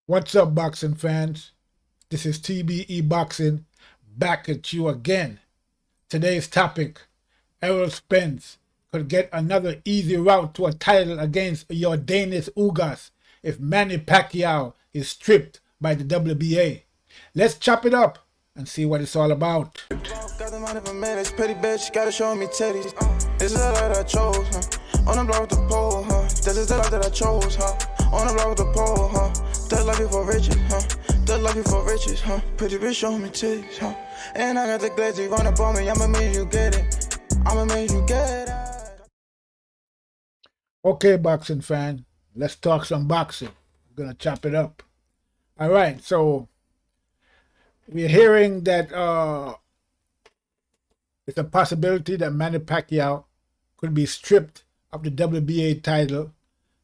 What's up, boxing fans? This is TBE Boxing back at you again. Today's topic: Errol Spence could get another easy route to a title against Jordenis Ugas if Manny Pacquiao is stripped by the WBA. Let's chop it up and see what it's all about. Got the money for minutes, pretty bitch, gotta show me titties. This is the life that I chose, huh? On the block with the pole, huh? This is the life that I chose, huh? On the block with the pole, huh? That life before riches, huh? That life before riches, huh? Pretty bitch, show me titties, huh? And I got the glazzy run up on me, I'ma make you get it. I'ma make you get it. Okay, boxing fan, let's talk some boxing. We're gonna chop it up. All right, so we're hearing that it's a possibility that Manny Pacquiao could be stripped of the WBA title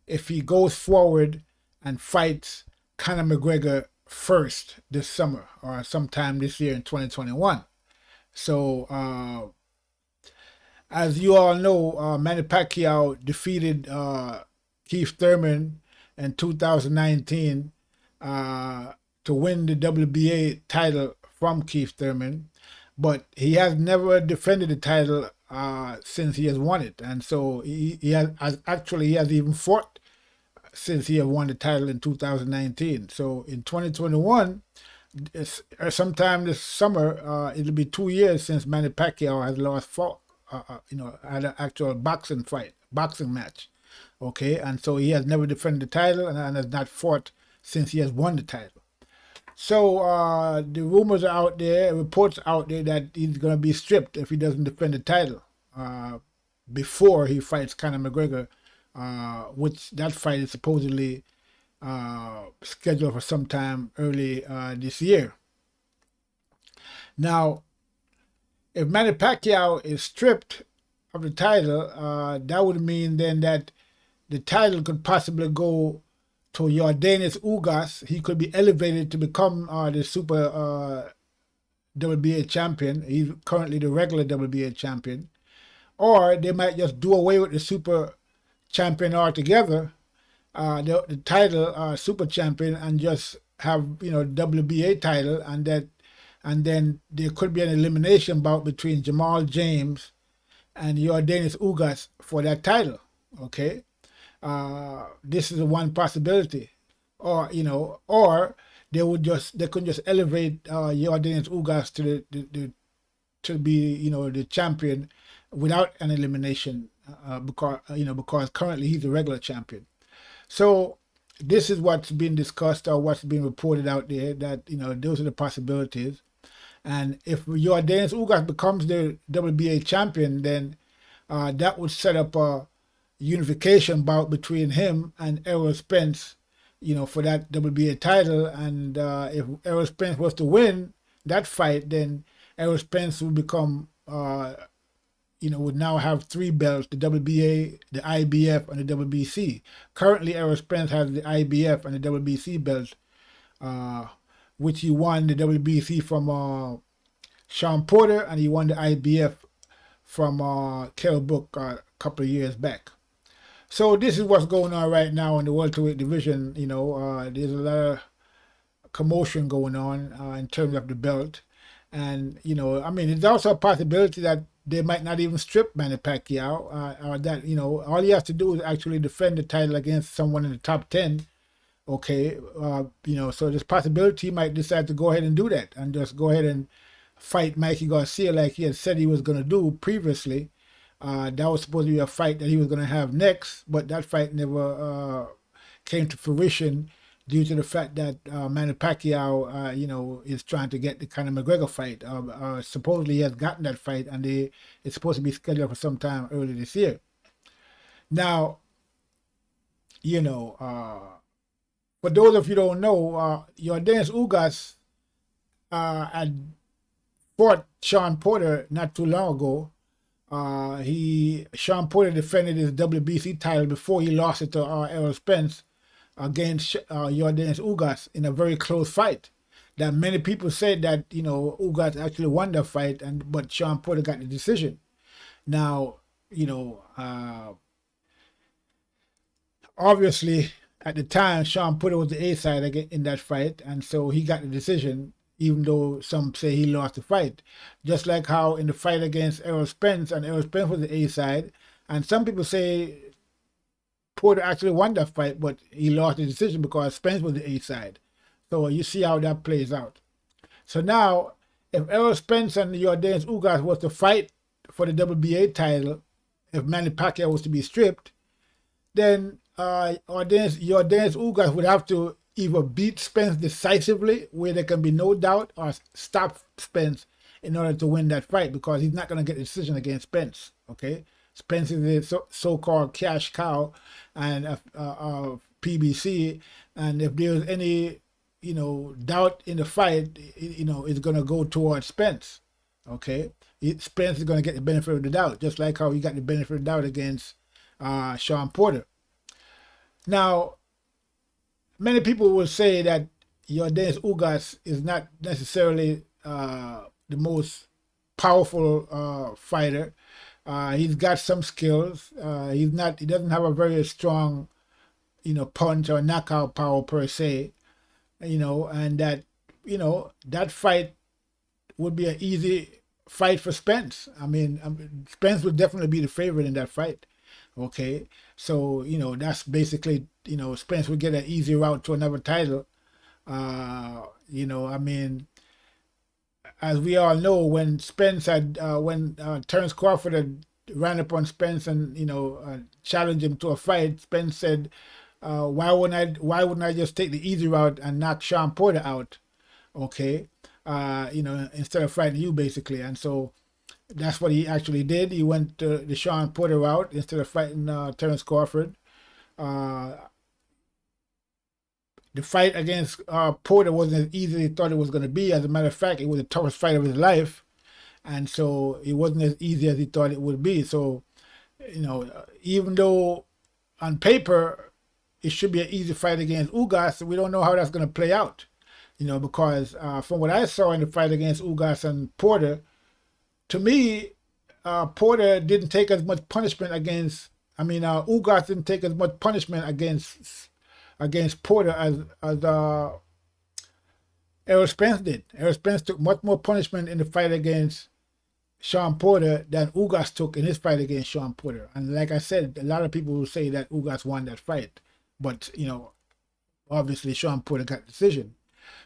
if he goes forward and fights Conor McGregor first this summer or sometime this year in 2021. So, as you all know, Manny Pacquiao defeated Keith Thurman in 2019 to win the WBA title from Keith Thurman, but he has never defended the title since he has won it, and so he has even fought since he had won the title in 2019. So in 2021, sometime this summer, it'll be 2 years since Manny Pacquiao has last fought, had an actual boxing match. Okay, and so he has never defended the title and has not fought since he has won the title. So the rumors are out there, reports out there that he's going to be stripped if he doesn't defend the title before he fights Conor McGregor, which that fight is supposedly scheduled for sometime early this year. Now, if Manny Pacquiao is stripped of the title, that would mean then that the title could possibly go to Jordenis Ugas. He could be elevated to become the super WBA champion. He's currently the regular WBA champion. Or they might just do away with the super champion altogether, the title super champion, and just have WBA title, and then there could be an elimination bout between Jamal James and Jordenis Ugas for that title. Okay. This is one possibility, or they could just elevate Jordenis Ugas to be the champion without an elimination, because currently he's a regular champion. So this is what's been discussed or what's been reported out there, that those are the possibilities. And if Jordenis Ugas becomes the WBA champion, then that would set up a unification bout between him and Errol Spence, for that WBA title. And if Errol Spence was to win that fight, then Errol Spence would become, would now have 3 belts: the WBA, the IBF, and the WBC. Currently, Errol Spence has the IBF and the WBC belts, which he won the WBC from Sean Porter, and he won the IBF from Kell Brook a couple of years back. So this is what's going on right now in the welterweight division. There's a lot of commotion going on in terms of the belt. And, it's also a possibility that they might not even strip Manny Pacquiao, or that, all he has to do is actually defend the title against someone in the top 10. Okay. So there's possibility he might decide to go ahead and do that and just go ahead and fight Mikey Garcia like he had said he was going to do previously. That was supposed to be a fight that he was going to have next, but that fight never came to fruition due to the fact that Manny Pacquiao, is trying to get the Conor McGregor fight. Supposedly he has gotten that fight, and it's supposed to be scheduled for sometime early this year. Now, for those of you who don't know, Jordenis Ugas had fought Sean Porter not too long ago. Sean Porter defended his WBC title before he lost it to Errol Spence against Jordenis Ugas in a very close fight. That many people said that Ugas actually won the fight, but Sean Porter got the decision. Now obviously at the time, Sean Porter was the A side in that fight, and so he got the decision, even though some say he lost the fight. Just like how in the fight against Errol Spence, and Errol Spence was the A side, and some people say Porter actually won that fight, but he lost the decision because Spence was the A side. So you see how that plays out. So now, if Errol Spence and Jordenis Ugas was to fight for the WBA title, if Manny Pacquiao was to be stripped, then Jordenis Ugas would have to either beat Spence decisively, where there can be no doubt, or stop Spence in order to win that fight, because he's not going to get a decision against Spence. Okay, Spence is the so-called cash cow and PBC, and if there's any doubt in the fight, it's going to go towards Spence. Okay, Spence is going to get the benefit of the doubt, just like how he got the benefit of the doubt against Sean Porter. Now, many people will say that Jordenis Ugas is not necessarily the most powerful fighter. He's got some skills. He doesn't have a very strong, punch or knockout power per se. And that, that fight would be an easy fight for Spence. I mean, Spence would definitely be the favorite in that fight. Okay, so that's basically Spence would get an easy route to another title. I mean, as we all know, when Spence had when Terence Crawford had ran up on Spence and challenged him to a fight, Spence said, why wouldn't I just take the easy route and knock Sean Porter out? Okay, instead of fighting you, basically. And so that's what he actually did. He went the Sean Porter route instead of fighting Terence Crawford. The fight against Porter wasn't as easy as he thought it was going to be. As a matter of fact, it was the toughest fight of his life. And so it wasn't as easy as he thought it would be. So, even though on paper it should be an easy fight against Ugas, we don't know how that's going to play out. Because from what I saw in the fight against Ugas and Porter, to me, Porter didn't take as much punishment Ugas didn't take as much punishment against Porter as Errol Spence did. Errol Spence took much more punishment in the fight against Sean Porter than Ugas took in his fight against Sean Porter. And like I said, a lot of people will say that Ugas won that fight. But, obviously Sean Porter got the decision.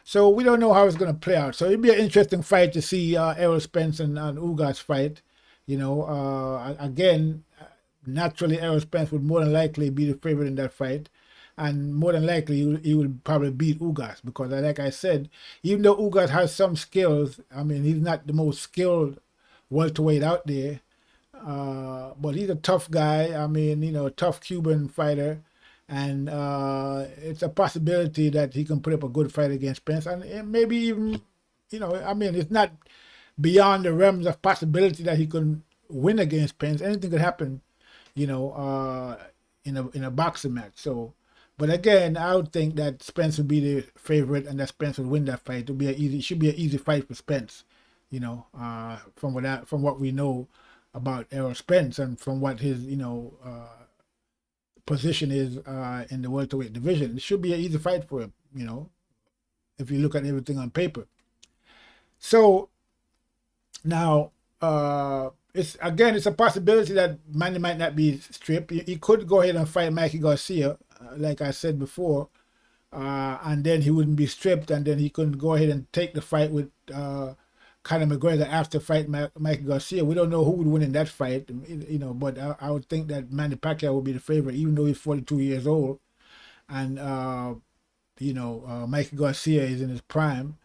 So we don't know how it's going to play out. So it'd be an interesting fight to see Errol Spence and Ugas fight. Again, naturally Errol Spence would more than likely be the favorite in that fight. And more than likely he would probably beat Ugas because, like I said, even though Ugas has some skills, I mean, he's not the most skilled welterweight out there. But he's a tough guy. I mean, a tough Cuban fighter. And it's a possibility that he can put up a good fight against Spence, and maybe even, it's not beyond the realms of possibility that he can win against Spence. Anything could happen, in a boxing match. So, but again, I would think that Spence would be the favorite, and that Spence would win that fight. It should be an easy fight for Spence, from what we know about Errol Spence and from what his, position is in the welterweight division. It should be an easy fight for him, if you look at everything on paper. So now it's a possibility that Manny might not be stripped. He could go ahead and fight Mikey Garcia, like I said before, and then he wouldn't be stripped, and then he could go ahead and take the fight with Conor McGregor after fight Mikey Garcia. We don't know who would win in that fight, but I would think that Manny Pacquiao would be the favorite, even though he's 42 years old. And, Mikey Garcia is in his prime.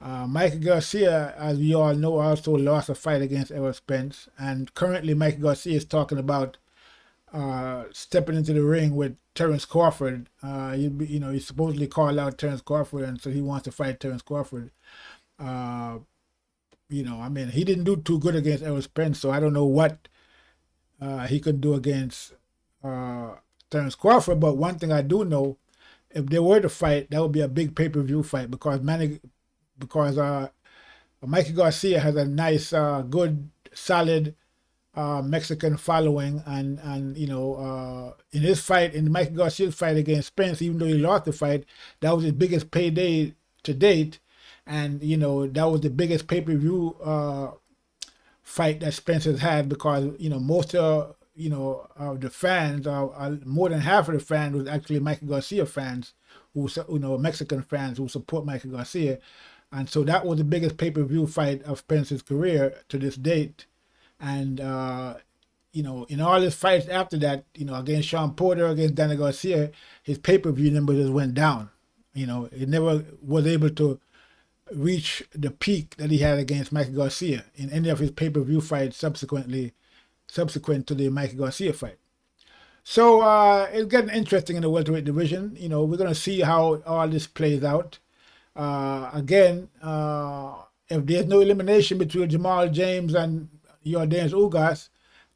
Mikey Garcia, as we all know, also lost a fight against Errol Spence. And currently Mikey Garcia is talking about stepping into the ring with Terence Crawford. He supposedly called out Terence Crawford, and so he wants to fight Terence Crawford. He didn't do too good against Errol Spence, so I don't know what he could do against Terence Crawford. But one thing I do know, if they were to fight, that would be a big pay-per-view fight because Mikey Garcia has a nice, good, solid Mexican following, and in his fight, in Mike Garcia's fight against Spence, even though he lost the fight, that was his biggest payday to date, and that was the biggest pay-per-view fight that Spence has had, because most of the fans, more than half of the fans was actually Michael Garcia fans, who Mexican fans who support Michael Garcia, and so that was the biggest pay-per-view fight of Spence's career to this date. And in all his fights after that, against Sean Porter, against Danny Garcia, his pay-per-view numbers just went down. He never was able to reach the peak that he had against Michael Garcia in any of his pay-per-view fights subsequent to the Michael Garcia fight. So it's getting interesting in the welterweight division. We're going to see how all this plays out. Again, if there's no elimination between Jamal James and Jordenis Ugas,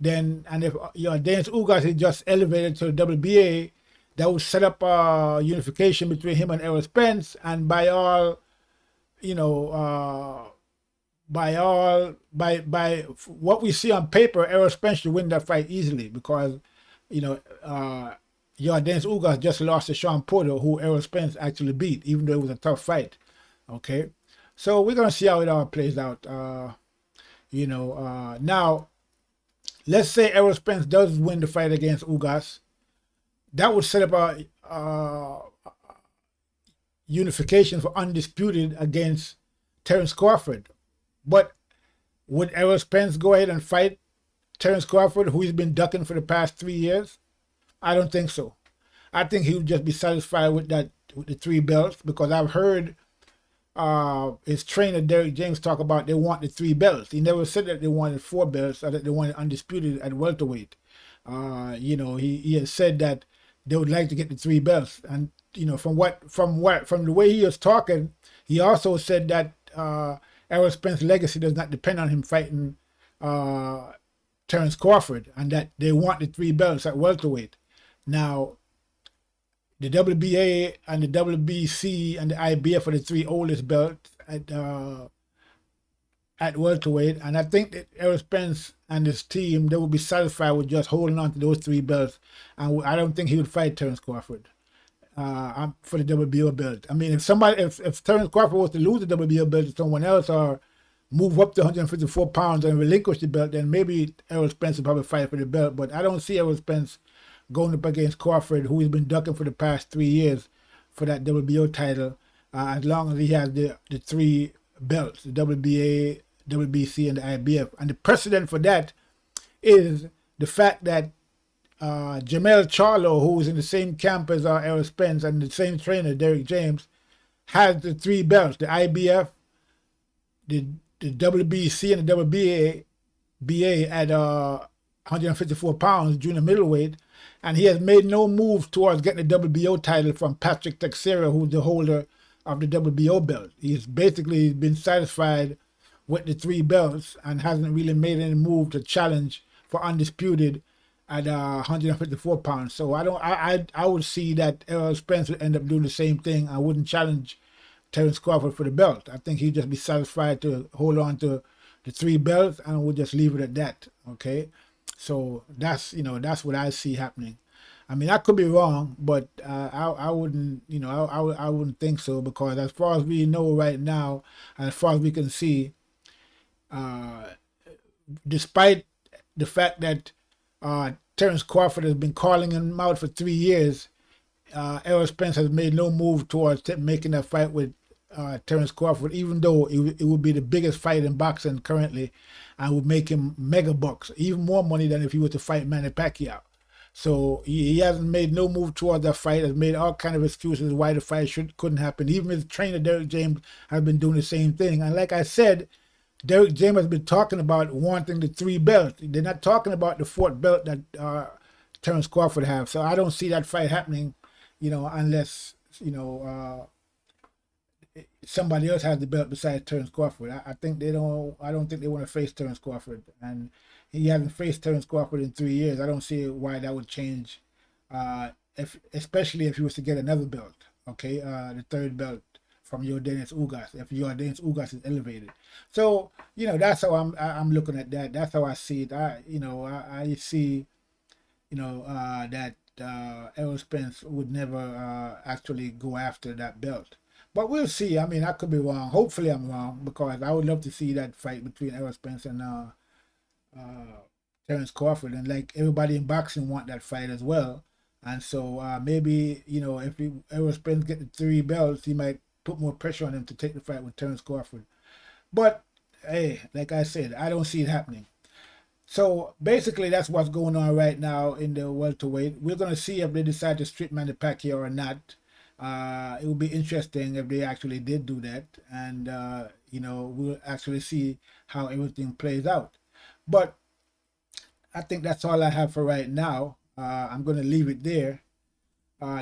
and if Jordenis Ugas is just elevated to the WBA, that would set up a unification between him and Errol Spence, and by what we see on paper, Errol Spence should win that fight easily, because Jordenis Ugas just lost to Sean Porter, who Errol Spence actually beat, even though it was a tough fight. Okay, so we're gonna see how it all plays out. Now, let's say Errol Spence does win the fight against Ugas. That would set up a unification for undisputed against Terence Crawford. But would Errol Spence go ahead and fight Terence Crawford, who he's been ducking for the past 3 years? I don't think so. I think he would just be satisfied with the 3 belts, because I've heard his trainer Derek James talk about they want the 3 belts. He never said that they wanted 4 belts, or that they wanted undisputed at welterweight. He has said that they would like to get the 3 belts, and from the way he was talking, he also said that Errol Spence's legacy does not depend on him fighting Terence Crawford, and that they want the 3 belts at welterweight. Now, the WBA and the WBC and the IBF are the 3 oldest belts at welterweight, and I think that Errol Spence and his team, they would be satisfied with just holding on to those 3 belts, and I don't think he would fight Terence Crawford for the WBO belt. I mean, if Terence Crawford was to lose the WBO belt to someone else, or move up to 154 pounds and relinquish the belt, then maybe Errol Spence would probably fight for the belt. But I don't see Errol Spence going up against Crawford, who has been ducking for the past 3 years for that WBO title, as long as he has the 3 belts, the WBA, WBC, and the IBF. And the precedent for that is the fact that Jamel Charlo, who is in the same camp as Errol Spence, and the same trainer, Derek James, has the 3 belts, the IBF, the WBC, and the WBA at 154 pounds, junior middleweight, and he has made no move towards getting the WBO title from Patrick Teixeira, who's the holder of the WBO belt. He's basically been satisfied with the 3 belts and hasn't really made any move to challenge for undisputed at 154 pounds. So I would see that Errol Spence would end up doing the same thing. I wouldn't challenge Terence Crawford for the belt. I think he'd just be satisfied to hold on to the 3 belts, and we'll just leave it at that. Okay, so that's what I see happening. I mean, I could be wrong, but I wouldn't I wouldn't think so, because as far as we know right now, and as far as we can see, despite the fact that Terence Crawford has been calling him out for 3 years, Errol Spence has made no move towards making that fight with Terence Crawford, even though it would be the biggest fight in boxing currently, and would make him mega bucks, even more money than if he were to fight Manny Pacquiao. So he hasn't made no move towards that fight, has made all kind of excuses why the fight couldn't happen. Even his trainer, Derek James, has been doing the same thing. And like I said, Derek James has been talking about wanting the 3 belts. They're not talking about the 4th belt that Terence Crawford has. So I don't see that fight happening, unless, somebody else has the belt besides Terence Crawford. I don't think they want to face Terence Crawford, and he hasn't faced Terence Crawford in 3 years. I don't see why that would change, especially if he was to get another belt, okay, the 3rd belt from Jordenis Ugas if Jordenis Ugas is elevated. So that's how I'm looking at that. That's how I see it. I see that Errol Spence would never actually go after that belt. But we'll see. I mean, I could be wrong. Hopefully, I'm wrong because I would love to see that fight between Errol Spence and Terence Crawford, and like everybody in boxing want that fight as well. And so maybe if Errol Spence get the 3 belts, he might put more pressure on him to take the fight with Terence Crawford. But hey, like I said, I don't see it happening. So basically, that's what's going on right now in the welterweight. We're gonna see if they decide to strip Manny Pacquiao or not. It would be interesting if they actually did do that, and we'll actually see how everything plays out. But I think that's all I have for right now. I'm gonna leave it there.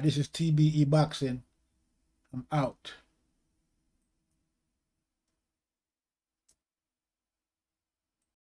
This is TBE Boxing. I'm out.